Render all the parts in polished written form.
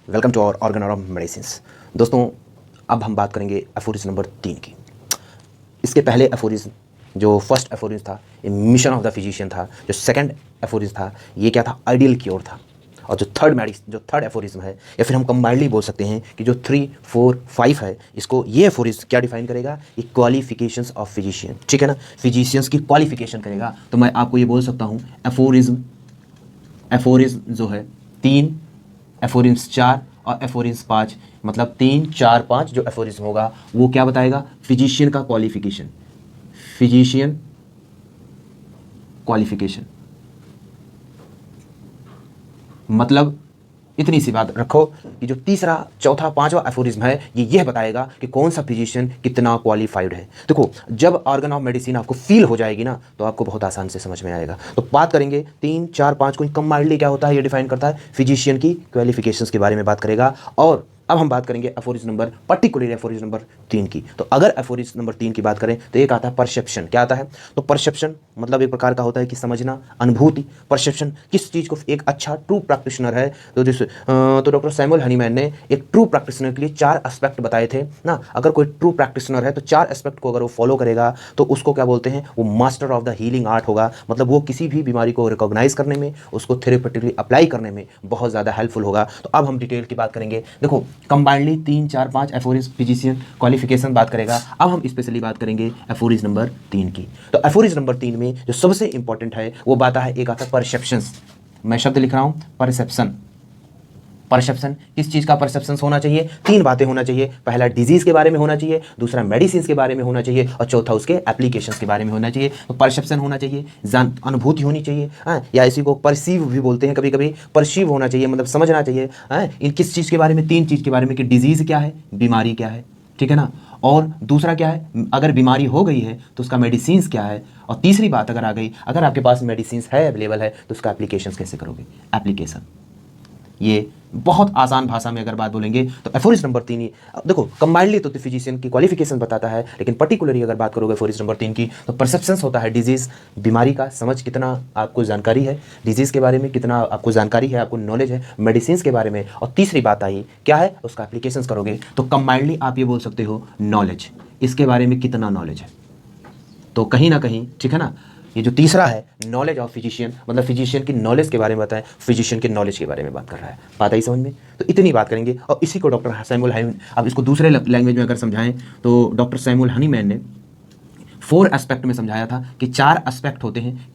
Welcome to our organ of medicines. दोस्तों, अब हम बात करेंगे एफोरिज्म नंबर 3 की। इसके पहले एफोरिज्म, जो फर्स्ट एफोरिज्म था, ये मिशन ऑफ द फिजिशियन था। जो सेकंड एफोरिज्म था, ये क्या था? आइडियल क्योर था। और जो थर्ड एफोरिज्म है, या फिर हम कंबाइंडली बोल सकते हैं कि जो 3, 4, 5 है, इसको ये एफोरिज्म क्या डिफाइन करेगा? ये क्वालिफिकेशंस ऑफ फिजिशियन, ठीक है ना? फिजिशियंस की क्वालिफिकेशन करेगा। तो मैं आपको ये बोल सकता हूँ एफोरिज्म जो है 3, एफोरिज्म 4 और एफोरिज्म 5, मतलब 3, 4, 5 जो एफोरिज्म होगा वो क्या बताएगा? फिजिशियन का क्वालिफिकेशन, फिजिशियन क्वालिफिकेशन। मतलब इतनी सी बात रखो कि जो तीसरा, चौथा, पांचवा एफोरिज्म है, ये यह बताएगा कि कौन सा फिजिशियन कितना क्वालिफाइड है। देखो, जब ऑर्गन ऑफ मेडिसिन आपको फील हो जाएगी ना, तो आपको बहुत आसान से समझ में आएगा। तो बात करेंगे 3, 4, 5 को कंबाइंडली क्या होता है, ये डिफाइन करता है फिजिशियन की क्वालिफिकेशंस के बारे में बात करेगा। और अब हम बात करेंगे aphorism number, particularly aphorism number 3 की। तो अगर एफोरिज्म नंबर 3 की बात करें तो एक आता है परसेप्शन। क्या आता है? तो परसेप्शन मतलब एक प्रकार का होता है कि समझना, अनुभूति। परसेप्शन किस चीज़ को, एक अच्छा ट्रू प्रैक्टिशनर है तो डॉक्टर सैमुअल हनीमैन ने एक ट्रू प्रैक्टिशनर के लिए 4 एस्पेक्ट बताए थे ना। अगर कोई ट्रू प्रैक्टिशनर है तो 4 एस्पेक्ट को अगर वो फॉलो करेगा तो उसको क्या बोलते हैं? वो master of the healing art होगा। मतलब वो किसी भी बीमारी को रिकॉग्नाइज करने में, उसको थेरेपेटिकली अप्लाई करने में बहुत ज़्यादा हेल्पफुल होगा। तो अब हम डिटेल की बात करेंगे। देखो, कंबाइंडली 3, 4, 5 एफोरिज्म फिजिशियन क्वालिफिकेशन बात करेगा। अब हम स्पेशली बात करेंगे एफोरिज्म नंबर 3 की। तो एफोरिज्म नंबर 3 में जो सबसे इंपॉर्टेंट है वो बात है, एक आता है परसेप्शंस। मैं शब्द लिख रहा हूं, परसेप्शन। परसेप्शन, किस चीज़ का परसेप्शन होना चाहिए? 3 बातें होना चाहिए। पहला डिजीज के बारे में होना चाहिए, दूसरा मेडिसिन के बारे में होना चाहिए, और चौथा उसके एप्लीकेशंस के बारे में होना चाहिए। तो परसेप्शन होना चाहिए, अनुभूति होनी चाहिए, या इसी को परसीव भी बोलते हैं कभी कभी। परसीव होना चाहिए मतलब समझना चाहिए इन किस चीज़ के बारे में? 3 चीज़ के बारे में कि डिजीज़ क्या है, बीमारी क्या है, ठीक है ना? और दूसरा क्या है, अगर बीमारी हो गई है तो उसका मेडिसिन क्या है। और तीसरी बात अगर आ गई, अगर आपके पास मेडिसिन है, अवेलेबल है, तो उसका एप्लीकेशन कैसे करोगे? एप्लीकेशन, ये बहुत आसान भाषा में अगर बात बोलेंगे तो एफोरिज्म नंबर 3 ही। देखो, कंबाइंडली तो फिजिशियन की क्वालिफिकेशन बताता है, लेकिन पर्टिकुलरली अगर बात करोगे एफोरिज्म नंबर 3 की, तो परसेप्शंस होता है डिजीज, बीमारी का समझ, कितना आपको जानकारी है डिजीज के बारे में, कितना आपको जानकारी है, आपको नॉलेज है मेडिसिन के बारे में। और तीसरी बात आई क्या है? उसका एप्लीकेशन करोगे। तो कंबाइंडली आप ये बोल सकते हो नॉलेज, इसके बारे में कितना नॉलेज है। तो कहीं ना कहीं, ठीक है ना, ये जो तीसरा है नॉलेज ऑफ फिजिशियन, मतलब फिजिशियन की नॉलेज के बारे में बताएं, फिजिशियन के नॉलेज के बारे में बात कर रहा है। बात आई समझ में? तो इतनी बात करेंगे। और इसी को डॉक्टर सैमुअल हनीमैन, अब इसको दूसरे लैंग्वेज में अगर समझाएं तो डॉक्टर सैमुअल हनीमैन ने 4 एस्पेक्ट में समझाया था कि 4 एस्पेक्ट होते हैं,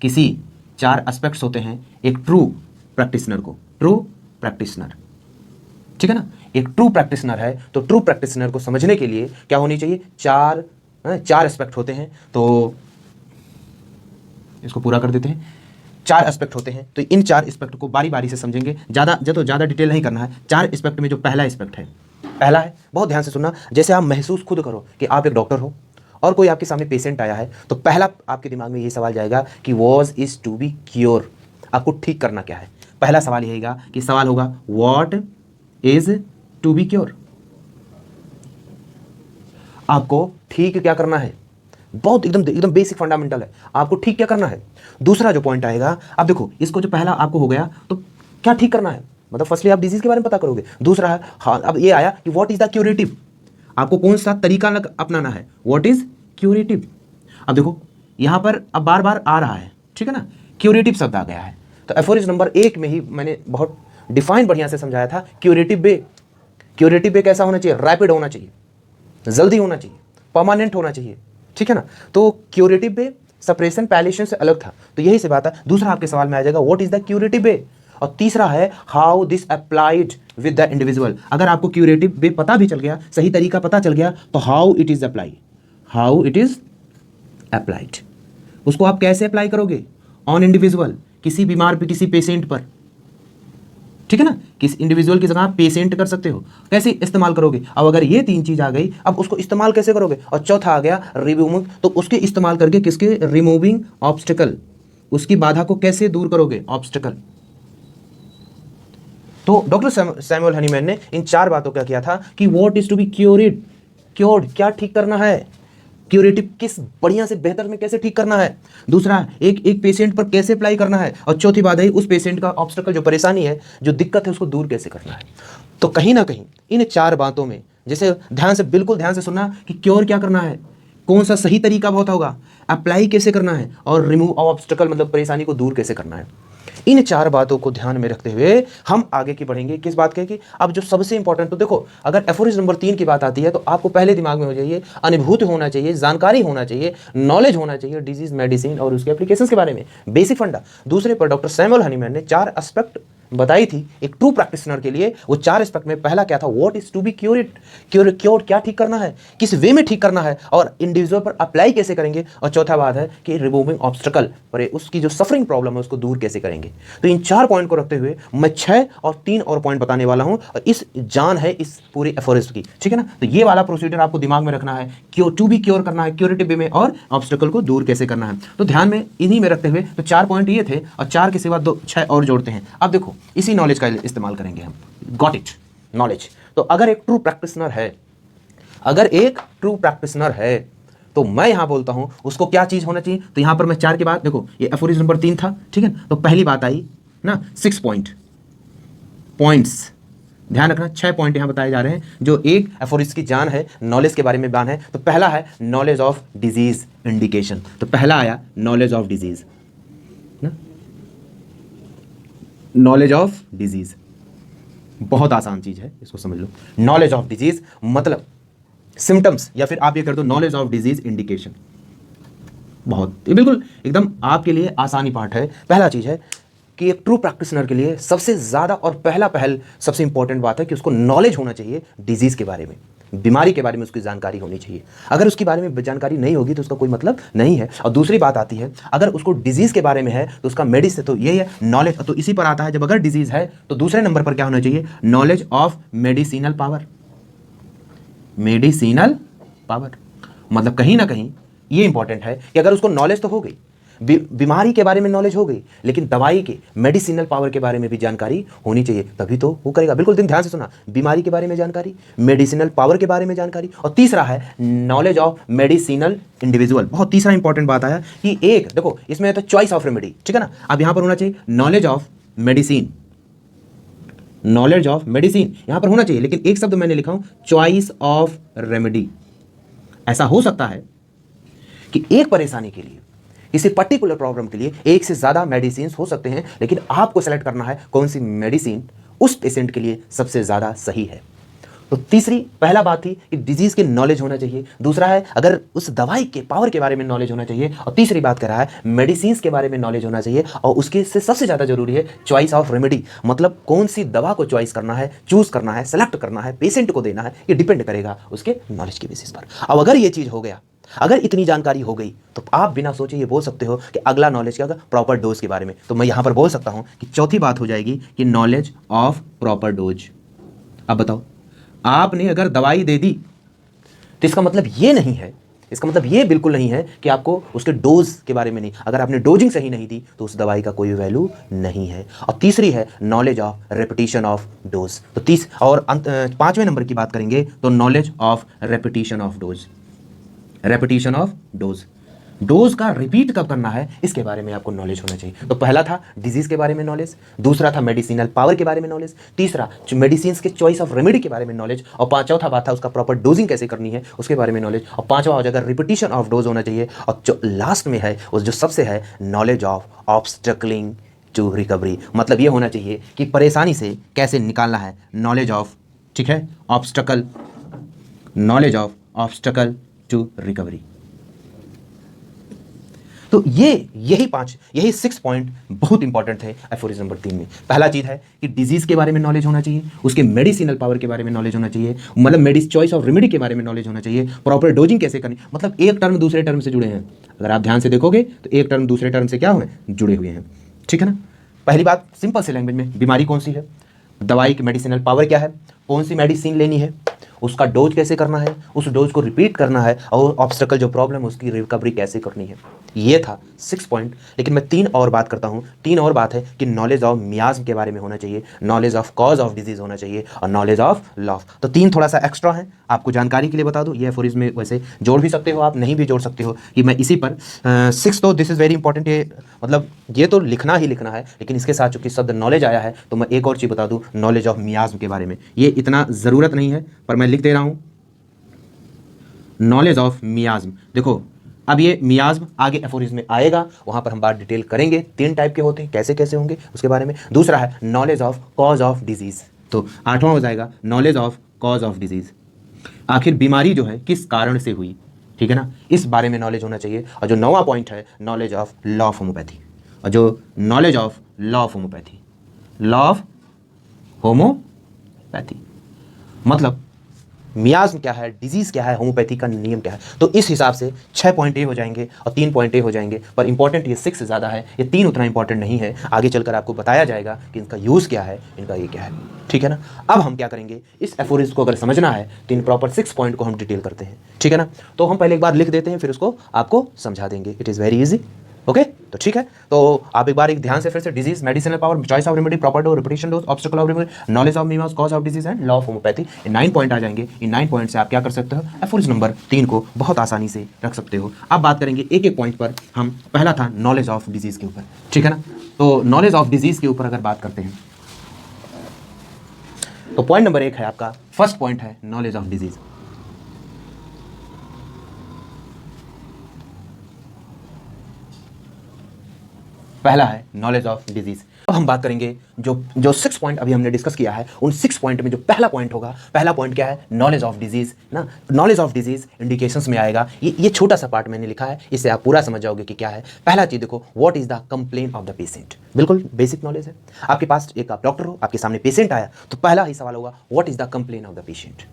4 एस्पेक्ट्स होते हैं एक ट्रू प्रैक्टिशनर को। ट्रू प्रैक्टिशनर, ठीक है ना? एक ट्रू प्रैक्टिशनर है तो ट्रू प्रैक्टिशनर को समझने के लिए क्या होनी चाहिए? 4 एस्पेक्ट होते हैं। तो इसको पूरा कर देते हैं। 4 एस्पेक्ट होते हैं, तो इन 4 एस्पेक्ट को बारी बारी से समझेंगे। ज़्यादा डिटेल नहीं करना है। 4 एस्पेक्ट में जो पहला एस्पेक्ट है, पहला है, बहुत ध्यान से सुनना। जैसे आप महसूस खुद करो कि आप एक डॉक्टर हो और कोई आपके सामने पेशेंट आया है, तो पहला आपके दिमाग में ये सवाल जाएगा कि was is to be cure, आपको ठीक करना क्या है। पहला सवाल यही कि सवाल होगा what is to be cure, आपको ठीक क्या करना है। बहुत एकदम बेसिक फंडामेंटल है, आपको ठीक क्या करना है। दूसरा जो पॉइंट आएगा, अब देखो, इसको जो पहला आपको हो गया तो क्या ठीक करना है, मतलब फर्स्टली आप डिजीज के बारे में पता करोगे। दूसरा है, हाँ, अब ये आया कि व्हाट इज द क्यूरेटिव, आपको कौन सा तरीका अपनाना है, व्हाट इज क्यूरेटिव। अब देखो यहां पर अब बार बार आ रहा है, ठीक है ना, क्यूरेटिव शब्द आ गया है। तो एफोरिज्म नंबर 1 में ही मैंने बहुत डिफाइन बढ़िया से समझाया था क्यूरेटिव वे। क्यूरेटिव वे कैसा होना चाहिए? रैपिड होना चाहिए, जल्दी होना चाहिए, परमानेंट होना चाहिए, ठीक है ना। तो क्यूरेटिव वे सप्रेशन पैलिएशन से अलग था। तो यही से बात है। दूसरा आपके सवाल में आ जाएगा व्हाट इज द क्यूरेटिव वे, और तीसरा है how this applied with the individual. अगर आपको क्यूरेटिव वे पता भी चल गया, सही तरीका पता चल गया, तो how it is apply, how it is applied, उसको आप कैसे अप्लाई करोगे ऑन इंडिविजुअल, किसी बीमार पे, किसी पेशेंट पर, ठीक है ना। किस इंडिविजुअल की जगह आप पेशेंट कर सकते हो, कैसे इस्तेमाल करोगे। अब अगर ये 3 चीज आ गई, अब उसको इस्तेमाल कैसे करोगे। और चौथा आ गया रिमूविंग, तो उसके इस्तेमाल करके किसके? रिमूविंग ऑब्स्टिकल, उसकी बाधा को कैसे दूर करोगे, ऑब्स्टिकल। तो डॉक्टर सैमुअल हनीमैन ने इन 4 बातों का किया था कि what is to be cured, क्या ठीक करना है, क्यूरेटिव किस बढ़िया से बेहतर में कैसे ठीक करना है। दूसरा, एक पेशेंट पर कैसे अप्लाई करना है। और चौथी बात है उस पेशेंट का ऑब्स्टेकल, जो परेशानी है, जो दिक्कत है, उसको दूर कैसे करना है। तो कहीं ना कहीं इन 4 बातों में, जैसे बिल्कुल ध्यान से सुनना कि क्योर क्या करना है, कौन सा सही तरीका बहुत होगा, अप्लाई कैसे करना है, और रिमूव ऑब्स्टेकल मतलब परेशानी को दूर कैसे करना है। इन 4 बातों को ध्यान में रखते हुए हम आगे की बढ़ेंगे। किस बात के कि अब जो सबसे इंपॉर्टेंट, तो देखो अगर एफोरिज्म नंबर 3 की बात आती है तो आपको पहले दिमाग में हो जाइए, अनुभूति होना चाहिए, जानकारी होना चाहिए, नॉलेज होना चाहिए डिजीज मेडिसिन और उसके एप्लीकेशंस के बारे में, बेसिक फंडा। दूसरे पर डॉक्टर सैमुअल हनीमैन ने 4 एस्पेक्ट बताई थी एक ट्रू प्रैक्टिशनर के लिए। वो 4 एस्पेक्ट में पहला क्या था, what is to be cured, क्या ठीक करना है, किस वे में ठीक करना है, और इंडिविजुअल पर अप्लाई कैसे करेंगे, और चौथा बात है कि रिमूविंग ऑब्स्टेकल, पर उसकी जो सफरिंग प्रॉब्लम है उसको दूर कैसे करेंगे। तो इन 4 पॉइंट को रखते हुए मैं 6 और 3 और पॉइंट बताने वाला हूं, और इस जान है इस पूरे एफोरिज्म की, ठीक है ना। तो ये वाला प्रोसीजर आपको दिमाग में रखना है, टू बी क्योर करना है क्योरेटिव वे में, और ऑब्स्टेकल को दूर कैसे करना है। तो ध्यान में इन्हीं में रखते हुए तो 4 पॉइंट ये थे, और 4 के सिवा 6 और जोड़ते हैं। अब देखो इसी नॉलेज का इस्तेमाल करेंगे हम, गॉट इट, नॉलेज। तो अगर एक ट्रू प्रैक्टिशनर है, तो मैं यहां बोलता हूं उसको क्या चीज होना चाहिए। तो यहां पर मैं 4 के बाद देखो, ये एफोरिज्म नंबर 3 था, ठीक है। तो पहली बात आई ना 6 पॉइंट्स, ध्यान रखना 6 पॉइंट यहां बताए जा रहे हैं जो एक एफोरिज्म की जान है, नॉलेज के बारे में बयान है। तो पहला है नॉलेज ऑफ डिजीज इंडिकेशन। तो पहला आया knowledge of disease, knowledge of disease, बहुत आसान चीज है, इसको समझ लो। नॉलेज ऑफ डिजीज मतलब सिम्टम्स, या फिर आप ये कर दो नॉलेज ऑफ डिजीज इंडिकेशन। बहुत, ये बिल्कुल एकदम आपके लिए आसानी पार्ट है। पहला चीज है कि एक ट्रू प्रैक्टिशनर के लिए सबसे ज्यादा और पहल सबसे इंपॉर्टेंट बात है कि उसको नॉलेज होना चाहिए डिजीज के बारे में, बीमारी के बारे में उसकी जानकारी होनी चाहिए। अगर उसके बारे में जानकारी नहीं होगी तो उसका कोई मतलब नहीं है। और दूसरी बात आती है, अगर उसको डिजीज के बारे में है तो उसका मेडिसिन, तो यही है नॉलेज। तो इसी पर आता है, जब अगर डिजीज है तो दूसरे नंबर पर क्या होना चाहिए, knowledge of medicinal power. Medicinal power मतलब कहीं ना कहीं ये इंपॉर्टेंट है कि अगर उसको नॉलेज तो हो गई, बीमारी के बारे में नॉलेज हो गई, लेकिन दवाई के मेडिसिनल पावर के बारे में भी जानकारी होनी चाहिए, तभी तो वो करेगा। बिल्कुल ध्यान से सुना, बीमारी के बारे में जानकारी, मेडिसिनल पावर के बारे में जानकारी, और तीसरा है नॉलेज ऑफ मेडिसिनल इंडिविजुअल। बहुत तीसरा इंपॉर्टेंट बात आया कि एक देखो इसमें तो चॉइस ऑफ रेमेडी, ठीक है ना। अब यहां पर होना चाहिए knowledge of medicine, knowledge of medicine यहां पर होना चाहिए, लेकिन एक शब्द मैंने लिखा हूं चॉइस ऑफ रेमेडी। ऐसा हो सकता है कि एक परेशानी के लिए, किसी पर्टिकुलर प्रॉब्लम के लिए एक से ज्यादा मेडिसिन हो सकते हैं, लेकिन आपको सेलेक्ट करना है कौन सी मेडिसिन उस पेशेंट के लिए सबसे ज्यादा सही है। तो तीसरी, पहला बात थी कि डिजीज के नॉलेज होना चाहिए, दूसरा है अगर उस दवाई के पावर के बारे में नॉलेज होना चाहिए, और तीसरी बात कर रहा है मेडिसिन के बारे में नॉलेज होना चाहिए, और उसके से सबसे ज्यादा जरूरी है चॉइस ऑफ रेमेडी, मतलब कौन सी दवा को चॉइस करना है, चूज करना है, सेलेक्ट करना है, पेशेंट को देना है, ये डिपेंड करेगा उसके नॉलेज के बेसिस पर। अब अगर ये चीज हो गया, अगर इतनी जानकारी हो गई, तो आप बिना सोचे ये बोल सकते हो कि अगला नॉलेज क्या होगा, प्रॉपर डोज के बारे में। तो मैं यहां पर बोल सकता हूं कि चौथी बात हो जाएगी कि नॉलेज ऑफ प्रॉपर डोज। अब बताओ, आपने अगर दवाई दे दी तो इसका मतलब ये नहीं है, इसका मतलब ये बिल्कुल नहीं है कि आपको उसके डोज के बारे में नहीं, अगर आपने डोजिंग सही नहीं दी तो उस दवाई का कोई वैल्यू नहीं है। और तीसरी है knowledge of repetition of dose. तो 5वें नंबर की बात करेंगे तो knowledge of repetition of dose, repetition of dose, dose का रिपीट कब करना है इसके बारे में आपको नॉलेज होना चाहिए। तो पहला था डिजीज के बारे में नॉलेज, दूसरा था मेडिसिनल पावर के बारे में नॉलेज, तीसरा मेडिसिन के चॉइस ऑफ रेमेडी के बारे में नॉलेज, और चौथा बात था उसका प्रॉपर डोजिंग कैसे करनी है उसके बारे में नॉलेज, और पांचवा हो जाएगा रिपीटिशन ऑफ डोज होना चाहिए, और जो लास्ट में है वो जो सबसे है नॉलेज ऑफ ऑब्स्टेकलिंग टू रिकवरी, मतलब ये होना चाहिए कि परेशानी से कैसे निकालना है, नॉलेज ऑफ, ठीक है, obstacle, knowledge of obstacle to recovery. तो यही 6 पॉइंट बहुत इंपॉर्टेंट थे एफोरिज्म नंबर 3 में। पहला चीज है कि डिजीज के बारे में नॉलेज होना चाहिए, उसके मेडिसिनल पावर के बारे में नॉलेज होना चाहिए, मतलब चॉइस ऑफ रेमेडी के बारे में नॉलेज होना चाहिए, प्रॉपर डोजिंग कैसे करनी, मतलब एक टर्म दूसरे टर्म से जुड़े हैं। अगर आप ध्यान से देखोगे तो एक टर्म दूसरे टर्म से क्या हुए, जुड़े हुए हैं, ठीक है ना। पहली बात सिंपल सी लैंग्वेज में, बीमारी कौन सी है, दवाई की मेडिसिनल पावर क्या है, कौन सी मेडिसिन लेनी है, उसका डोज कैसे करना है, उस डोज को रिपीट करना है, और ऑब्स्टेकल जो प्रॉब्लम है उसकी रिकवरी कैसे करनी है। ये था 6 पॉइंट। लेकिन मैं 3 और बात करता हूँ। 3 और बात है कि नॉलेज ऑफ मियाज्म के बारे में होना चाहिए, knowledge of cause of disease होना चाहिए, और नॉलेज ऑफ लॉ। तो 3 थोड़ा सा एक्स्ट्रा है, आपको जानकारी के लिए बता दूँ। ये एफोरिज्म में वैसे जोड़ भी सकते हो आप, नहीं भी जोड़ सकते हो, कि मैं इसी पर 6 तो दिस इज़ वेरी इंपॉर्टेंट। ये मतलब ये तो लिखना ही लिखना है, लेकिन इसके साथ चूंकि शब्द नॉलेज आया है तो मैं एक और चीज़ बता दूँ नॉलेज ऑफ मियाज्म के बारे में। ये इतना ज़रूरत नहीं है पर मैं लिख दे रहा हूँ, नॉलेज ऑफ मियाज्म। देखो अब ये मियाज्म आगे एफोरिज्म में आएगा, वहां पर हम बात डिटेल करेंगे। 3 टाइप के होते हैं, कैसे कैसे होंगे उसके बारे में। दूसरा है knowledge of cause of disease, तो 8वां हो जाएगा knowledge of cause of disease. आखिर बीमारी जो है किस कारण से हुई, ठीक है ना, इस बारे में नॉलेज होना चाहिए। और जो 9वां पॉइंट है knowledge of law of homeopathy, और जो knowledge of law of homeopathy, law of homeopathy मतलब मियाज्म क्या है, डिजीज क्या है, होम्योपैथी का नियम क्या है। तो इस हिसाब से 6 पॉइंट ए हो जाएंगे और 3 पॉइंट ए हो जाएंगे। पर इंपॉर्टेंट ये 6 से ज़्यादा है, ये 3 उतना इंपॉर्टेंट नहीं है। आगे चलकर आपको बताया जाएगा कि इनका यूज़ क्या है, इनका ये क्या है, ठीक है ना। अब हम क्या करेंगे, इस एफोरिज्म को अगर समझना है तो इन प्रॉपर 6 पॉइंट को हम डिटेल करते हैं, ठीक है ना। तो हम पहले एक बार लिख देते हैं, फिर उसको आपको समझा देंगे। It is very easy, okay. तो ठीक है, तो आप एक बार एक ध्यान से फिर से disease, medicinal power, choice of remedy, proper dose, repetition dose, obstacle of remedy, knowledge of miasm, cause of disease and law of homoeopathy, इन 9 पॉइंट आ जाएंगे। इन 9 पॉइंट से आप क्या कर सकते हो, एफोरिज्म नंबर 3 को बहुत आसानी से रख सकते हो। अब बात करेंगे एक एक पॉइंट पर। हम पहला था नॉलेज ऑफ डिजीज के ऊपर, ठीक है ना। तो नॉलेज ऑफ डिजीज के ऊपर अगर बात करते हैं तो पॉइंट नंबर 1 है आपका, फर्स्ट पॉइंट है नॉलेज ऑफ डिजीज। पहला है नॉलेज ऑफ डिजीज। अब हम बात करेंगे जो 6 पॉइंट अभी हमने डिस्कस किया है, उन 6 पॉइंट में जो पहला पॉइंट होगा, पहला पॉइंट क्या है, नॉलेज ऑफ डिजीज ना। नॉलेज ऑफ डिजीज इंडिकेशंस में आएगा। ये छोटा सा पार्ट मैंने लिखा है, इससे आप पूरा समझ जाओगे कि क्या है। पहला चीज देखो, what is the complain of the patient. बिल्कुल बेसिक नॉलेज है। आपके पास एक आप डॉक्टर हो, आपके सामने पेशेंट आया, तो पहला ही सवाल होगा what is the complain of the patient,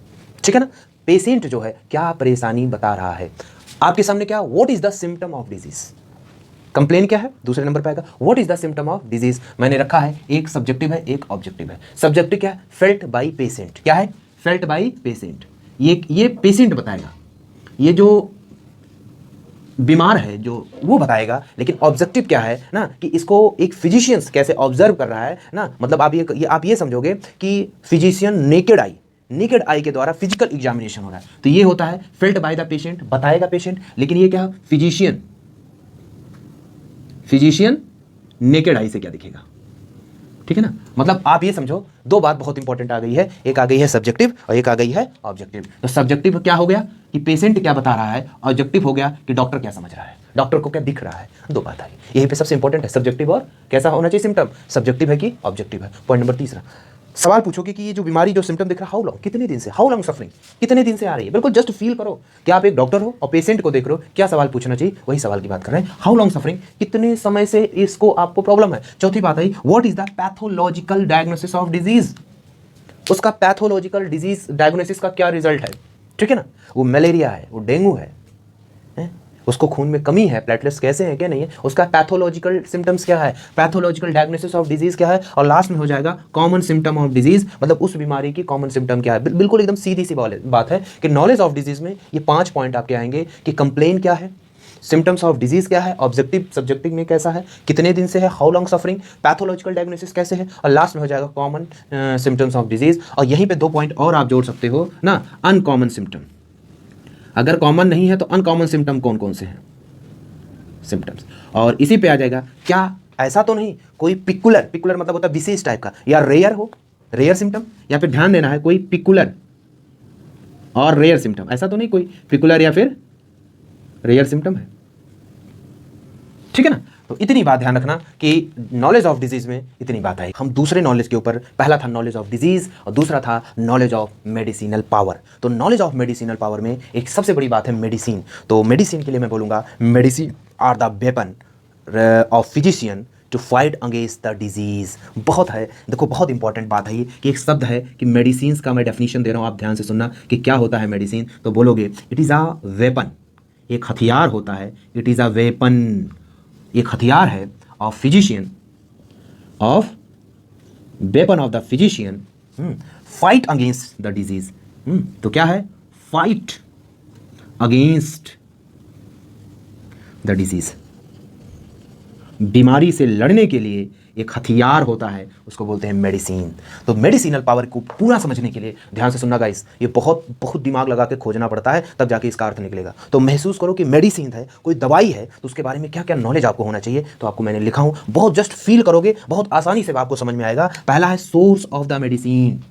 ठीक है ना। पेशेंट जो है क्या परेशानी बता रहा है आपके सामने, क्या what is the symptom of disease. Complain क्या है, दूसरे नंबर पे आएगा what is the symptom of disease. मैंने रखा है एक सब्जेक्टिव है, एक ऑब्जेक्टिव है। सब्जेक्टिव क्या है, फेल्ट बाय पेशेंट। क्या है, फेल्ट बाय पेशेंट। ये पेशेंट बताएगा, ये जो बीमार है जो वो बताएगा। लेकिन ऑब्जेक्टिव क्या है ना, कि इसको एक फिजिशियंस कैसे ऑब्जर्व कर रहा है ना। मतलब आप ये समझोगे कि फिजिशियन नेकेड आई के द्वारा फिजिकल एग्जामिनेशन हो रहा है, तो ये होता है फेल्ट बाय द पेशेंट, बताएगा पेशेंट। लेकिन ये क्या, फिजिशियन नेकेड आई से क्या दिखेगा, ठीक है ना। मतलब आप ये समझो, 2 बात बहुत इंपॉर्टेंट आ गई है, एक आ गई है सब्जेक्टिव और एक आ गई है ऑब्जेक्टिव। तो सब्जेक्टिव क्या हो गया कि पेशेंट क्या बता रहा है, ऑब्जेक्टिव हो गया कि डॉक्टर क्या समझ रहा है, डॉक्टर को क्या दिख रहा है। 2 बात आई, यही पे सबसे इंपॉर्टेंट है सब्जेक्टिव और कैसा होना चाहिए सिम्टम, सब्जेक्टिव है कि ऑब्जेक्टिव है। पॉइंट नंबर 3, सवाल पूछोगे कि ये जो बीमारी जो सिम्टम दिख रहा है, हाउ लॉन्ग, कितने दिन से, हाउ लॉन्ग सफरिंग, कितने दिन से आ रही है। बिल्कुल जस्ट फील करो कि आप एक डॉक्टर हो और पेशेंट को देख रहे हो, क्या सवाल पूछना चाहिए, वही सवाल की बात कर रहे हैं। हाउ लॉन्ग सफरिंग, कितने समय से इसको आपको प्रॉब्लम है। चौथी बात I what is the pathological diagnosis of disease, उसका पैथोलॉजिकल डिजीज डायग्नोसिस का क्या रिजल्ट है, ठीक है ना। वो मलेरिया है, वो डेंगू है, उसको खून में कमी है, प्लेटलेट्स कैसे हैं क्या नहीं है, उसका पैथोलॉजिकल सिम्टम्स क्या है, पैथोलॉजिकल डायग्नोसिस ऑफ डिजीज क्या है, और लास्ट में हो जाएगा कॉमन सिम्टम ऑफ डिजीज, मतलब उस बीमारी की कॉमन सिम्टम क्या है। बिल्कुल एकदम सीधी सी बात है कि नॉलेज ऑफ डिजीज में ये 5 पॉइंट आपके आएंगे कि कंप्लेन क्या है, सिम्टम्स ऑफ डिजीज क्या है, ऑब्जेक्टिव सब्जेक्टिव में कैसा है, कितने दिन से है, how long suffering, pathological diagnosis कैसे है, और लास्ट में हो जाएगा कॉमन सिम्टम्स ऑफ डिजीज। और यहीं पे 2 पॉइंट और आप जोड़ सकते हो ना, अनकॉमन सिम्टम। अगर कॉमन नहीं है तो अनकॉमन सिम्टम कौन कौन से हैं सिम्टम्स। और इसी पे आ जाएगा क्या, ऐसा तो नहीं कोई पिकुलर मतलब होता है विशेष टाइप का, या रेयर सिम्टम, या फिर ध्यान देना है कोई पिकुलर और रेयर सिम्टम, ऐसा तो नहीं कोई पिकुलर या फिर रेयर सिम्टम है, ठीक है ना। तो इतनी बात ध्यान रखना कि नॉलेज ऑफ डिजीज में इतनी बात आई। हम दूसरे नॉलेज के ऊपर, पहला था नॉलेज ऑफ डिजीज और दूसरा था नॉलेज ऑफ मेडिसिनल पावर। तो नॉलेज ऑफ मेडिसिनल पावर में एक सबसे बड़ी बात है मेडिसिन। तो मेडिसिन के लिए मैं बोलूँगा medicine are the weapon of physician to fight against the disease. बहुत है, देखो बहुत इंपॉर्टेंट बात है ये कि एक शब्द है कि मेडिसिन का मैं डेफिनेशन दे रहा हूँ, आप ध्यान से सुनना कि क्या होता है मेडिसिन। तो बोलोगे इट इज़ अ वेपन, एक हथियार होता है, इट इज़ अ वेपन, एक हथियार है of physician, of weapon of the physician fight against the disease, तो क्या है? Fight against the disease. बीमारी से लड़ने के लिए एक हथियार होता है, उसको बोलते हैं मेडिसिन। तो मेडिसिनल पावर को पूरा समझने के लिए ध्यान से सुनना गाइस, ये बहुत बहुत दिमाग लगा के खोजना पड़ता है, तब जाके इसका अर्थ निकलेगा। तो महसूस करो कि मेडिसिन है, कोई दवाई है, तो उसके बारे में क्या क्या नॉलेज आपको होना चाहिए। तो आपको मैंने लिखा हूं, बहुत जस्ट फील करोगे, बहुत आसानी से आपको समझ में आएगा। पहला है सोर्स ऑफ द मेडिसिन।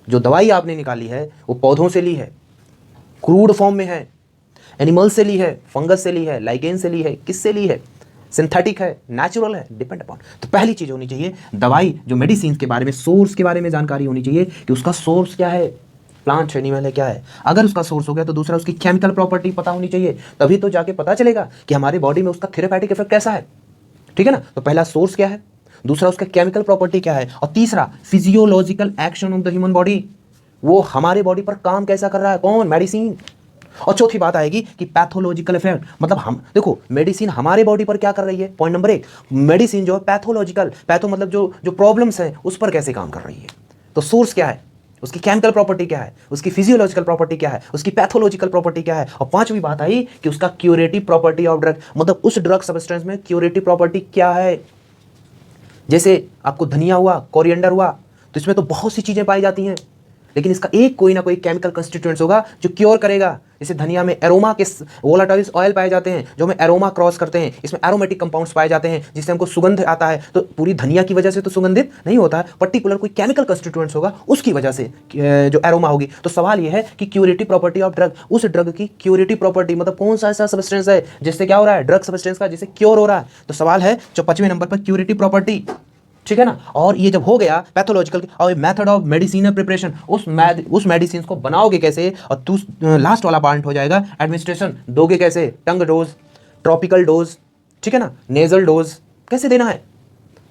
जो दवाई आपने निकाली है वो पौधों से ली है, क्रूड फॉर्म में है, एनिमल से ली है, फंगस से ली है, लाइकेन से ली है, किससे ली है, सिंथेटिक है, नेचुरल है, डिपेंड अपॉन। तो पहली चीज होनी चाहिए, दवाई जो मेडिसिन के बारे में, सोर्स के बारे में जानकारी होनी चाहिए कि उसका सोर्स क्या है, प्लांट एनिमल है, क्या है। अगर उसका सोर्स हो गया तो दूसरा उसकी केमिकल प्रॉपर्टी पता होनी चाहिए, तभी तो जाके पता चलेगा कि हमारे बॉडी में उसका थेरेपेटिक इफेक्ट कैसा है। ठीक है ना। तो पहला सोर्स क्या है, दूसरा उसका केमिकल प्रॉपर्टी क्या है, और तीसरा physiological action on the human body, वो हमारे बॉडी पर काम कैसा कर रहा है, कौन, मेडिसिन। और चौथी बात आएगी कि पैथोलॉजिकल इफेक्ट, मतलब हम देखो मेडिसिन हमारे बॉडी पर क्या कर रही है। पॉइंट नंबर 1, मेडिसिन जो है पैथोलॉजिकल, पैथो मतलब जो प्रॉब्लम्स हैं उस पर कैसे काम कर रही है। तो सोर्स क्या है, उसकी केमिकल प्रॉपर्टी क्या है, उसकी फिजियोलॉजिकल प्रॉपर्टी क्या है, उसकी पैथोलॉजिकल प्रॉपर्टी क्या है, और पांचवी बात आई कि उसका क्यूरेटिव प्रॉपर्टी ऑफ ड्रग, मतलब उस ड्रग सब्सटेंस में क्यूरेटिव प्रॉपर्टी क्या है। जैसे आपको धनिया हुआ, कोरिएंडर हुआ, तो इसमें तो बहुत सी चीजें पाई जाती हैं, लेकिन इसका एक कोई ना कोई केमिकल कंस्टिट्यूएंट्स होगा जो क्योर करेगा। जैसे धनिया में एरोमा के वोलाटाइल्स ऑयल पाए जाते हैं जो हमें एरोमा क्रॉस करते हैं, इसमें एरोमेटिक कंपाउंड्स पाए जाते हैं जिससे हमको सुगंध आता है। तो पूरी धनिया की वजह से तो सुगंधित नहीं होता है, पर्टिकुलर कोई केमिकल कंस्टिट्यूएंट्स होगा उसकी वजह से जो एरोमा होगी। तो सवाल यह है कि क्यूरेटिव प्रॉपर्टी ऑफ ड्रग, उस ड्रग की क्यूरेटिव प्रॉपर्टी, मतलब कौन सा ऐसा सब्सटेंस है जिससे क्या हो रहा है, ड्रग सब्सटेंस का जिससे क्योर हो रहा है। तो सवाल है जो 5वें नंबर पर क्यूरेटिव प्रॉपर्टी। ठीक है ना। और ये जब हो गया पैथोलॉजिकल, और मेथड ऑफ मेडिसिनल प्रिपरेशन, उस मेडिसिन को बनाओगे कैसे, और लास्ट वाला पॉइंट हो जाएगा एडमिनिस्ट्रेशन, दोगे कैसे, टंग डोज, ट्रॉपिकल डोज, ठीक है ना, नेजल डोज कैसे देना है,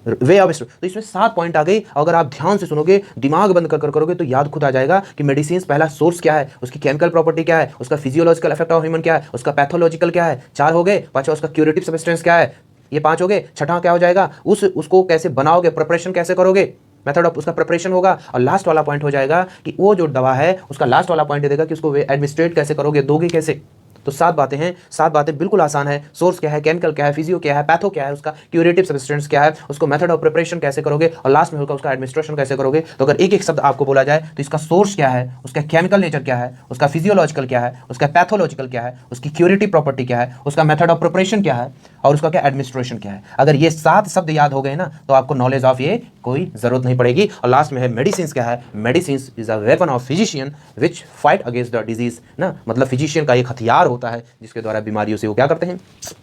वे ऑफ। तो इसमें 7 पॉइंट आ गए। अगर आप ध्यान से सुनोगे, दिमाग बंद कर करोगे तो याद खुद आ जाएगा कि मेडिसिन पहला सोर्स क्या है, उसकी केमिकल प्रॉपर्टी क्या है, उसका फिजियोलॉजिकल इफेक्ट ऑफ ह्यूमन क्या है, उसका पैथोलॉजिकल क्या है, 4 हो गए। पांचवा उसका क्यूरेटिव सब्सटेंस क्या है, ये 5 हो गए। छठा क्या हो जाएगा, उसको कैसे बनाओगे, प्रिपरेशन कैसे करोगे, मेथड ऑफ उसका प्रिपरेशन होगा। और लास्ट वाला पॉइंट हो जाएगा कि वो जो दवा है उसका लास्ट वाला पॉइंट देगा कि उसको एडमिनिस्ट्रेट कैसे करोगे, दोगे कैसे। तो 7 बातें हैं, 7 बातें बिल्कुल आसान है। सोर्स क्या है, केमिकल क्या है, फिजियो क्या है, पैथो क्या है, उसका क्यूरेटिव सब्सटेंस क्या है, उसको मेथड ऑफ प्रिपरेशन कैसे करोगे, और लास्ट में होगा उसका एडमिनिस्ट्रेशन कैसे करोगे। तो अगर एक एक शब्द आपको बोला जाए तो इसका सोर्स क्या है, उसका केमिकल नेचर क्या है, उसका फिजियोलॉजिकल क्या है, उसका पैथोलॉजिकल क्या है, उसकी क्यूरेटिव प्रॉपर्टी क्या है, उसका मेथड ऑफ प्रिपरेशन क्या है, और उसका क्या एडमिनिस्ट्रेशन क्या है। अगर ये 7 शब्द याद हो गए ना तो आपको नॉलेज ऑफ ये कोई जरूरत नहीं पड़ेगी। और लास्ट में है मेडिसिन क्या है, medicine is a weapon of physician which fight against the disease ना, मतलब फिजिशियन का एक हथियार होता है जिसके द्वारा बीमारियों से वो क्या करते हैं,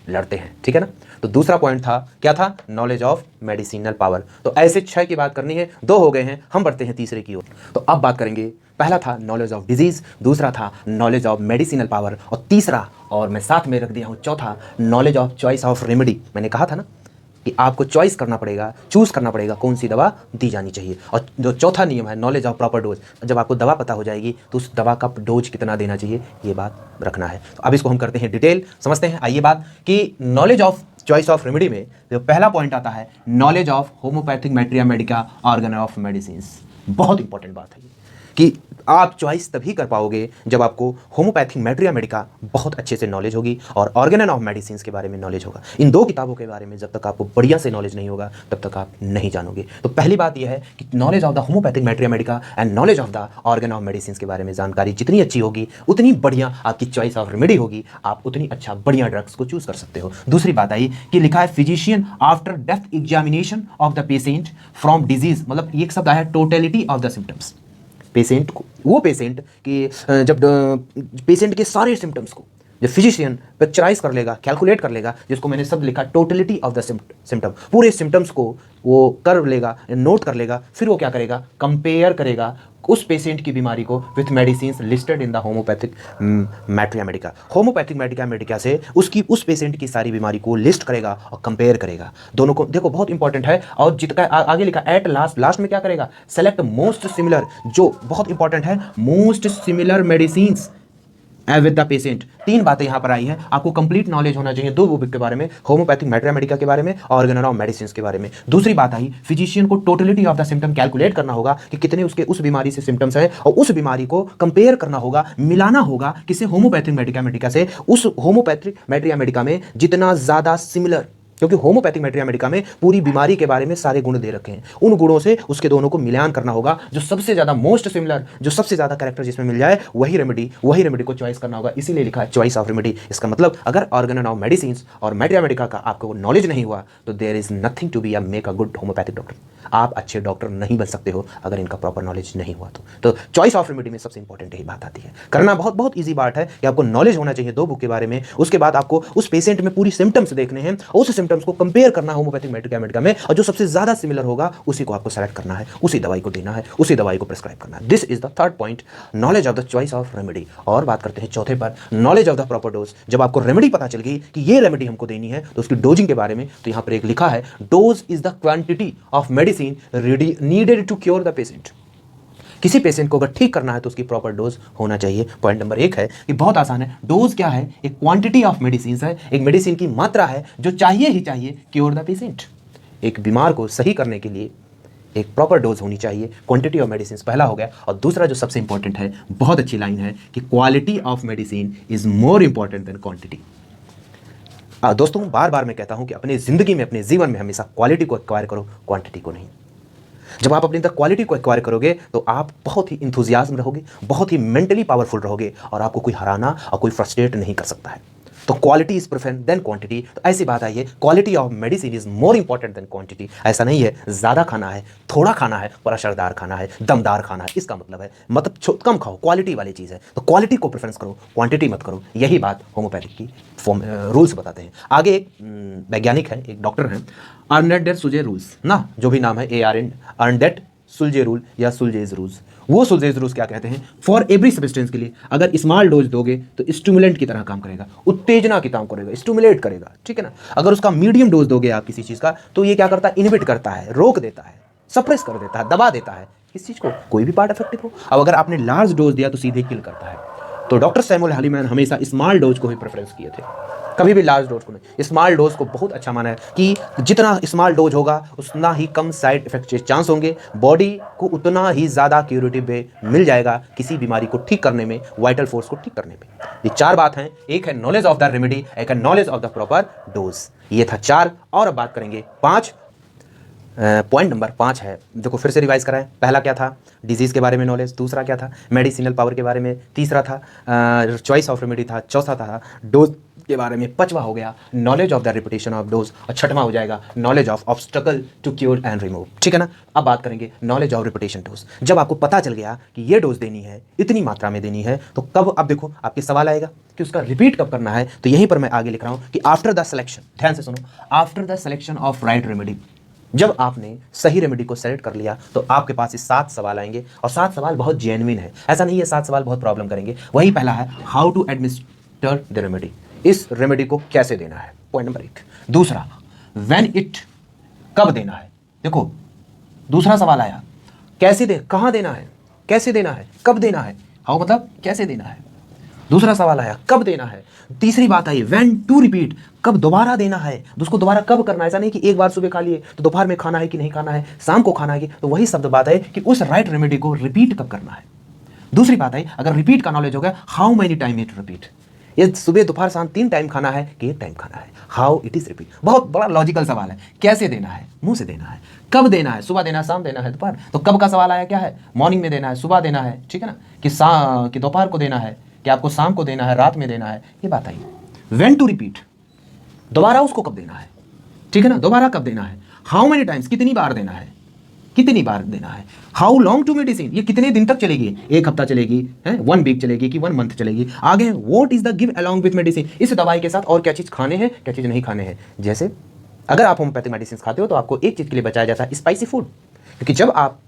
लड़ते हैं। ठीक है ना। तो दूसरा पॉइंट था, क्या था, नॉलेज ऑफ मेडिसिनल पावर। तो ऐसे 6 की बात करनी है, 2 हो गए हैं, हम बढ़ते हैं तीसरे की ओर। तो अब बात करेंगे, पहला था नॉलेज ऑफ डिजीज, दूसरा था नॉलेज ऑफ मेडिसिनल पावर, और तीसरा, और मैं साथ में रख दिया हूं चौथा, knowledge of choice of remedy. मैंने कहा था ना कि आपको चॉइस करना पड़ेगा, चूज करना पड़ेगा कौन सी दवा दी जानी चाहिए। और जो चौथा नियम है नॉलेज ऑफ प्रॉपर डोज, जब आपको दवा पता हो जाएगी तो उस दवा का डोज कितना देना चाहिए ये बात रखना है। तो अब इसको हम करते हैं डिटेल, समझते हैं। आइए बात कि knowledge of choice of remedy में जो पहला पॉइंट आता है, knowledge of homeopathic materia medica organ of medicine. बहुत इंपॉर्टेंट बात है कि आप चॉइस तभी कर पाओगे जब आपको होम्योपैथिक मैट्रिया मेडिका बहुत अच्छे से नॉलेज होगी और ऑर्गेन ऑफ मेडिसिन के बारे में नॉलेज होगा। इन 2 किताबों के बारे में जब तक आपको बढ़िया से नॉलेज नहीं होगा तब तक आप नहीं जानोगे। तो पहली बात यह है कि knowledge of the homeopathic materia medica and knowledge of the organ of medicine के बारे में जानकारी जितनी अच्छी होगी उतनी बढ़िया आपकी चॉइस ऑफ रेमेडी होगी, आप उतनी अच्छा बढ़िया ड्रग्स को चूज कर सकते हो। दूसरी बात आई कि लिखा है physician after depth examination of the patient from disease, मतलब एक शब्द आया totality of the symptoms. Patient को, वो पेशेंट कि जब पेशेंट के सारे सिम्टम्स को जब फिजिशियन पिक्चराइज कर लेगा, कैलकुलेट कर लेगा, जिसको मैंने सब लिखा टोटलिटी ऑफ द सिम्टम, पूरे सिम्टम्स को वो कर लेगा, नोट कर लेगा, फिर वो क्या करेगा, कंपेयर करेगा उस पेशेंट की बीमारी को with medicine listed in the homeopathic materia medica. Homeopathic materia medica से उसकी उस पेशेंट की सारी बीमारी को लिस्ट करेगा और कंपेयर करेगा दोनों को। देखो बहुत इंपॉर्टेंट है। और जितना आगे लिखा एट लास्ट में क्या करेगा, सेलेक्ट मोस्ट सिमिलर, जो बहुत इंपॉर्टेंट है, most similar medicine with the patient. तीन बातें यहां पर आई हैं, आपको कंप्लीट नॉलेज होना चाहिए दो बुक के बारे में, होम्योपैथिक मैट्रिया मेडिका के बारे में, ऑर्गेनल ऑफ मेडिसिन के बारे में। दूसरी बात आई, फिजिशियन को totality of the symptom calculate करना होगा कि कितने उसके उस बीमारी से सिम्टम्स हैं, और उस बीमारी को कंपेयर करना होगा, मिलाना होगा किसी होम्योपैथिक मैट्रिया मेडिका से, उस होम्योपैथिक मैट्रिया मेडिका में जितना ज्यादा सिमिलर, क्योंकि होम्योपैथिक मैट्रिया मेडिका में पूरी बीमारी के बारे में सारे गुण दे रखे हैं, उन गुणों से उसके दोनों को मिलान करना होगा, जो सबसे ज्यादा मोस्ट सिमिलर, जो सबसे ज्यादा कैरेक्टर जिसमें मिल जाए वही रेमेडी को चॉइस करना होगा। इसीलिए लिखा है चॉइस ऑफ रेमेडी। इसका मतलब अगर ऑर्गेनल ऑफ मेडिसिन और मैट्रिया मेडिका का आपको नॉलेज नहीं हुआ तो there is nothing to be a make a good homoeopathic doctor. आप अच्छे डॉक्टर नहीं बन सकते हो अगर इनका प्रॉपर नॉलेज नहीं हुआ तो चॉइस ऑफ रेमेडी में सबसे इंपॉर्टेंट यही बात आती है। करना बहुत बहुत ईजी बात है कि आपको नॉलेज होना चाहिए दो बुक के बारे में, उसके बाद आपको उस पेशेंट में पूरी सिम्टम्स देखने हैं, उस सिम्टम्स को कंपेयर करना होम्योपैथिक मैट्रिया मेडिका में, और जो सबसे ज्यादा सिमिलर होगा उसी को आपको सेलेक्ट करना है, उसी दवाई को देना है, उसी दवाई को प्रेस्क्राइब करना है। This is the third point, knowledge of the choice of remedy. और बात करते हैं चौथे पर, knowledge of the proper dose. जब आपको रेमेडी पता चल गई कि ये रेमेडी हमको देनी है तो उसकी डोजिंग के बारे में, तो यहां पर एक लिखा है, dose is the quantity of medicine needed to cure the patient. किसी पेशेंट को अगर ठीक करना है तो उसकी प्रॉपर डोज होना चाहिए। पॉइंट नंबर एक है कि बहुत आसान है, डोज क्या है, एक क्वांटिटी ऑफ मेडिसिन है, एक मेडिसिन की मात्रा है जो चाहिए ही चाहिए क्योर द पेशेंट। एक बीमार को सही करने के लिए एक प्रॉपर डोज होनी चाहिए, क्वांटिटी ऑफ मेडिसिन पहला हो गया। और दूसरा जो सबसे इंपॉर्टेंट है, बहुत अच्छी लाइन है कि quality of medicine is more important than quantity. दोस्तों बार बार मैं कहता हूं कि अपनी जिंदगी में, अपने जीवन में हमेशा क्वालिटी को एक्वायर करो, क्वांटिटी को नहीं। जब आप अपनी अंदर क्वालिटी को एक्वायर करोगे तो आप बहुत ही इंथुजियाज्म रहोगे, बहुत ही मेंटली पावरफुल रहोगे, और आपको कोई हराना और कोई फ्रस्ट्रेट नहीं कर सकता है। तो quality is preferent than quantity. तो ऐसी बात आई है, quality of medicine is more important than quantity. ऐसा नहीं है ज्यादा खाना है, थोड़ा खाना है, पर असरदार खाना है, दमदार खाना है, इसका मतलब है मतलब कम खाओ, क्वालिटी वाली चीज है। तो क्वालिटी को प्रेफरेंस करो, क्वांटिटी मत करो। यही बात होम्योपैथिक की रूल्स बताते हैं। आगे एक वैज्ञानिक है, एक डॉक्टर है, अर्नडेट सुजे रूल्स ना, जो भी नाम है अर्नडेट सुल्जे रूल या सुल्जेज रूल्स। वो सुल्जेज रूल्स क्या कहते हैं, फॉर एवरी सब्सटेंस के लिए अगर स्मॉल डोज दोगे तो स्टिमुलेंट की तरह काम करेगा, उत्तेजना की काम करेगा, स्टिमुलेट करेगा, ठीक है ना। अगर उसका मीडियम डोज दोगे आप किसी चीज का तो ये क्या करता है, इनहिबिट करता है, रोक देता है, सप्रेस कर देता है, दबा देता है किस चीज को, कोई भी पार्ट इफेक्टिव हो। अब अगर आपने लार्ज डोज दिया तो सीधे किल करता है। तो डॉक्टर सैमुअल हालीमैन हमेशा स्मॉल डोज को ही प्रेफरेंस किए थे, कभी भी लार्ज डोज को नहीं। स्मॉल डोज को बहुत अच्छा माना है कि जितना स्मॉल डोज होगा उतना ही कम साइड इफेक्ट के चांस होंगे, बॉडी को उतना ही ज़्यादा क्यूरेटिव वे मिल जाएगा किसी बीमारी को ठीक करने में, वाइटल फोर्स को ठीक करने में। ये चार बात हैं, एक है नॉलेज ऑफ द रेमेडी, एक है knowledge of the proper dose. ये था चार। और अब बात करेंगे पाँच। पॉइंट नंबर 5 है, देखो फिर से रिवाइज कराएं। पहला क्या था, डिजीज़ के बारे में नॉलेज, दूसरा क्या था, मेडिसिनल पावर के बारे में, तीसरा था चॉइस ऑफ रेमेडी था, चौथा था डोज के बारे में, पांचवा हो गया knowledge of the repetition of dose, और छठवां हो जाएगा knowledge of obstacle to cure and remove. ठीक है ना। अब बात करेंगे नॉलेज ऑफ रिपीटेशन डोज। जब आपको पता चल गया कि ये डोज देनी है, इतनी मात्रा में देनी है, तो कब, अब देखो आपके सवाल आएगा कि उसका रिपीट कब करना है। तो यहीं पर मैं आगे लिख रहा हूं कि आफ्टर द सिलेक्शन, ध्यान से सुनो, after the selection of right remedy. जब आपने सही रेमेडी को सेलेक्ट कर लिया तो आपके पास ये 7 सवाल आएंगे, और 7 सवाल बहुत जेन्युइन है, ऐसा नहीं है 7 सवाल बहुत प्रॉब्लम करेंगे। वही पहला है, how to administer the remedy, इस रेमेडी को कैसे देना है, पॉइंट नंबर 1। दूसरा, व्हेन इट, कब देना है। देखो दूसरा सवाल आया, कैसे दे, कहां देना है, कैसे देना है, कब देना है। हाउ मतलब कैसे देना है। दूसरा सवाल आया, कब देना है। तीसरी बात आई, व्हेन टू रिपीट, कब दोबारा देना है, उसको दोबारा कब करना है। ऐसा नहीं कि एक बार सुबह खा लिए तो दोपहर में खाना है कि नहीं खाना है, शाम को खाना है कि, तो वही शब्द बात है कि उस राइट रेमेडी को रिपीट कब करना है। दूसरी बात है, अगर रिपीट का नॉलेज हो गया, how many time it repeat, ये सुबह दोपहर शाम 3 टाइम खाना है कि 1 टाइम खाना है, हाउ इट इज रिपीट। बहुत बड़ा लॉजिकल सवाल है। कैसे देना है, मुंह से देना है। कब देना है, सुबह देना है, शाम देना है, दोपहर। तो कब का सवाल आया, क्या है, मॉर्निंग में देना है, सुबह देना है, ठीक है ना, कि दोपहर को देना है, कि आपको शाम को देना है, रात में देना है, ये बात आई। व्हेन टू रिपीट, दोबारा उसको कब देना है, ठीक है ना, दोबारा कब देना है। हाउ मेनी टाइम्स, कितनी बार देना है, कितनी बार देना है। हाउ लॉन्ग टू मेडिसिन, ये कितने दिन तक चलेगी, 1 हफ्ता चलेगी, 1 वीक चलेगी कि 1 मंथ चलेगी। आगे, what is the give along with medicine, इस दवाई के साथ और क्या चीज खाने हैं, क्या चीज नहीं खाने हैं। जैसे अगर आप होम्योपैथिक मेडिसिन खाते हो तो आपको एक चीज के लिए बचाया जाता है, स्पाइसी फूड, क्योंकि जब आप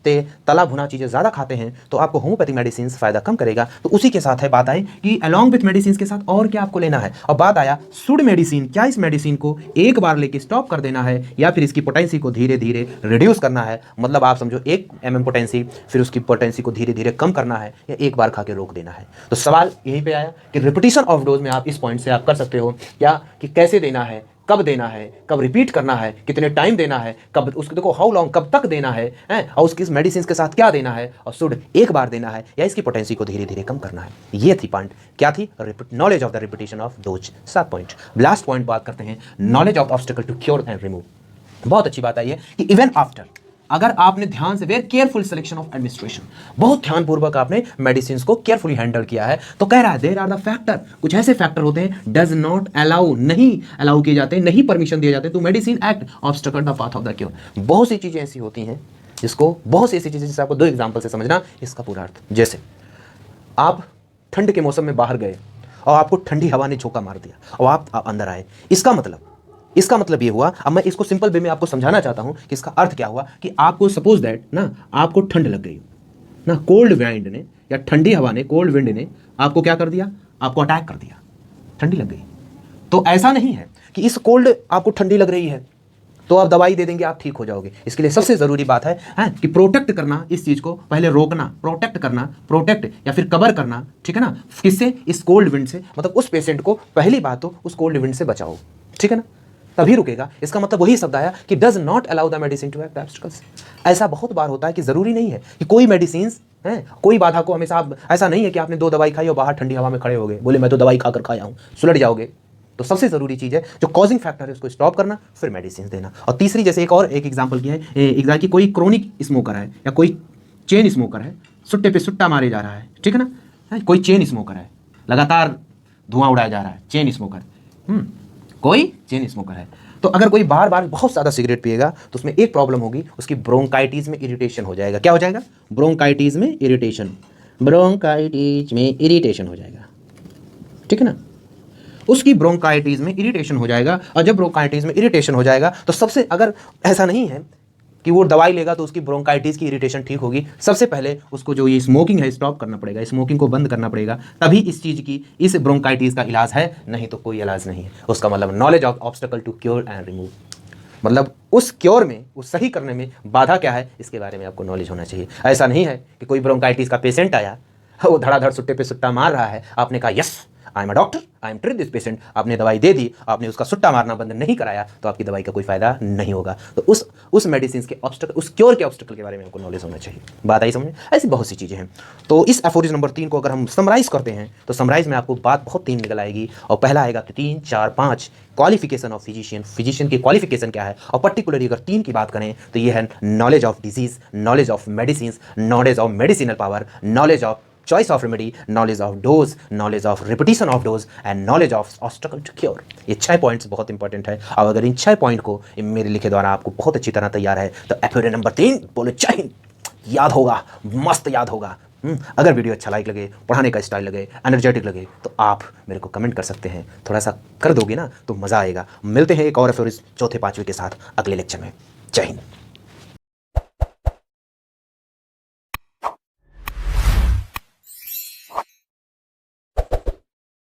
तला भुना चीज़ें ज़्यादा खाते हैं तो आपको होम्योपैथिक मेडिसिन फ़ायदा कम करेगा। तो उसी के साथ है बात आई कि अलॉन्ग विथ मेडिसिन के साथ और क्या आपको लेना है। और बात आया शुड मेडिसिन, क्या इस मेडिसिन को एक बार लेके स्टॉप कर देना है या फिर इसकी पोटेंसी को धीरे धीरे रिड्यूस करना है। मतलब आप समझो 1 mm पोटेंसी, फिर उसकी पोटेंसी को धीरे धीरे कम करना है या एक बार खा के रोक देना है। तो सवाल यहीं पे आया कि रिपीटिशन ऑफ डोज में आप इस पॉइंट से आप कर सकते हो क्या कि कैसे देना है, कब देना है, कब रिपीट करना है, कितने टाइम देना है, कब उसको देखो हाउ लॉन्ग कब तक देना है, और उसकी मेडिसिन के साथ क्या देना है, और शुड एक बार देना है या इसकी पोटेंसी को धीरे धीरे कम करना है। ये थी पॉइंट, क्या थी, knowledge of the repetition of dose. 7 point. Last point बात करते हैं knowledge of obstacle to cure and remove. बहुत अच्छी बात आई है कि इवन आफ्टर, अगर आपने ध्यान से very careful selection of administration, बहुत ध्यानपूर्वक आपने मेडिसिन को केयरफुली हैंडल किया है, तो कह रहा है देयर आर द फैक्टर, कुछ ऐसे फैक्टर होते हैं डज नॉट अलाउ, नहीं अलाउ किए जाते, नहीं परमिशन दिए जाते, तो medicine act obstacle the path of the cure. बहुत सी चीजें ऐसी होती हैं जिसको, बहुत सी ऐसी चीजें जिसे आपको 2 एग्जाम्पल से समझना इसका पूरा अर्थ। जैसे आप ठंड के मौसम में बाहर गए और आपको ठंडी हवा ने झोंका मार दिया और आप अंदर आए, इसका मतलब ये हुआ, अब मैं इसको सिंपल वे में आपको समझाना चाहता हूं कि इसका अर्थ क्या हुआ कि आपको सपोज दैट ना, आपको ठंड लग गई ना, कोल्ड विंड ने या ठंडी हवा ने, कोल्ड विंड ने आपको क्या कर दिया, आपको अटैक कर दिया, ठंडी लग गई। तो ऐसा नहीं है कि इस कोल्ड आपको ठंडी लग रही है तो आप दवाई दे देंगे आप ठीक हो जाओगे। इसके लिए सबसे जरूरी बात है कि प्रोटेक्ट करना, इस चीज को पहले रोकना, प्रोटेक्ट करना, प्रोटेक्ट या फिर कवर करना, ठीक है ना, किससे, इस कोल्ड विंड से। मतलब उस पेशेंट को पहली बात तो उस कोल्ड विंड से बचाओ, ठीक है ना, तभी रुकेगा। इसका मतलब वही शब्द आया कि does not allow the medicine to act obstacles. ऐसा बहुत बार होता है कि जरूरी नहीं है कि कोई मेडिसिन है, कोई बाधा को हमेशा आप, ऐसा नहीं है कि आपने 2 दवाई खाई और बाहर ठंडी हवा में खड़े हो गए, बोले मैं तो दवाई खाकर खाया हूं, सुलट जाओगे। तो सबसे जरूरी चीज है जो कॉजिंग फैक्टर है उसको स्टॉप करना, फिर मेडिसिन देना। और तीसरी, जैसे एक एग्जांपल किया है, एग्जाम्पल की कोई क्रोनिक स्मोकर है या कोई चेन स्मोकर है, सुट्टे पे सुट्टा मारे जा रहा है, ठीक है ना, कोई चेन स्मोकर है, लगातार धुआं उड़ाया जा रहा है, चेन स्मोकर, कोई चेन स्मोकर है। तो अगर कोई बार बार बहुत ज़्यादा सिगरेट पिएगा तो उसमें एक प्रॉब्लम होगी, उसकी ब्रोंकाइटिस में इरिटेशन हो जाएगा। क्या हो जाएगा, ब्रोंकाइटिस में इरिटेशन, ब्रोंकाइटिस में इरिटेशन हो जाएगा, ठीक है ना, उसकी ब्रोंकाइटिस में इरिटेशन हो जाएगा। और जब ब्रोंकाइटिस में इरिटेशन हो जाएगा तो सबसे, अगर ऐसा नहीं है कि वो दवाई लेगा तो उसकी ब्रोंकाइटिस की इरिटेशन ठीक होगी, सबसे पहले उसको जो ये स्मोकिंग है स्टॉप करना पड़ेगा, स्मोकिंग को बंद करना पड़ेगा, तभी इस चीज़ की, इस ब्रोंकाइटिस का इलाज है, नहीं तो कोई इलाज नहीं है। उसका मतलब knowledge of obstacle to cure and remove, मतलब उस क्योर में, उस सही करने में बाधा क्या है, इसके बारे में आपको नॉलेज होना चाहिए। ऐसा नहीं है कि कोई ब्रोंकाइटिस का पेशेंट आया, वो धड़ाधड़ सुट्टे पे सुट्टा मार रहा है, आपने कहा yes I am a doctor, I am treat this patient, आपने दवाई दे दी, आपने उसका सुट्टा मारना बंद नहीं कराया, तो आपकी दवाई का कोई फायदा नहीं होगा। तो उस मेडिसिन के ऑब्स्टेकल, उस क्योर के ऑब्स्टेकल के बारे में आपको नॉलेज होना चाहिए। बात आई समझ? ऐसी बहुत सी चीज़ें हैं। तो इस एफोरिज्म नंबर 3 को अगर हम समराइज करते हैं तो समराइज में आपको बात बहुत 3 निकल आएगी। और पहला आएगा 3, 4, 5 क्वालिफिकेशन ऑफ फिजिशियन, फिजिशियन की क्वालिफिकेशन क्या है। और पर्टिकुलरली अगर 3 की बात करें तो ये है knowledge of disease, knowledge of medicine, knowledge of medicinal power, knowledge of choice of remedy, knowledge of dose, knowledge of repetition of dose and knowledge of obstacle to cure। ये 6 पॉइंट्स बहुत important है। और अगर इन 6 point को मेरे लिखे द्वारा आपको बहुत अच्छी तरह तैयार है तो एफओरी नंबर 3 बोले चाहिए याद होगा, मस्त याद होगा। अगर वीडियो अच्छा लाइक लगे, पढ़ाने का स्टाइल लगे, एनर्जेटिक लगे तो आप मेरे को कमेंट कर सकते हैं, थोड़ा सा कर दोगे ना तो मज़ा आएगा। मिलते हैं एक और एफओरी 4थे 5वें के साथ अगले लेक्चर में। जय हिंद।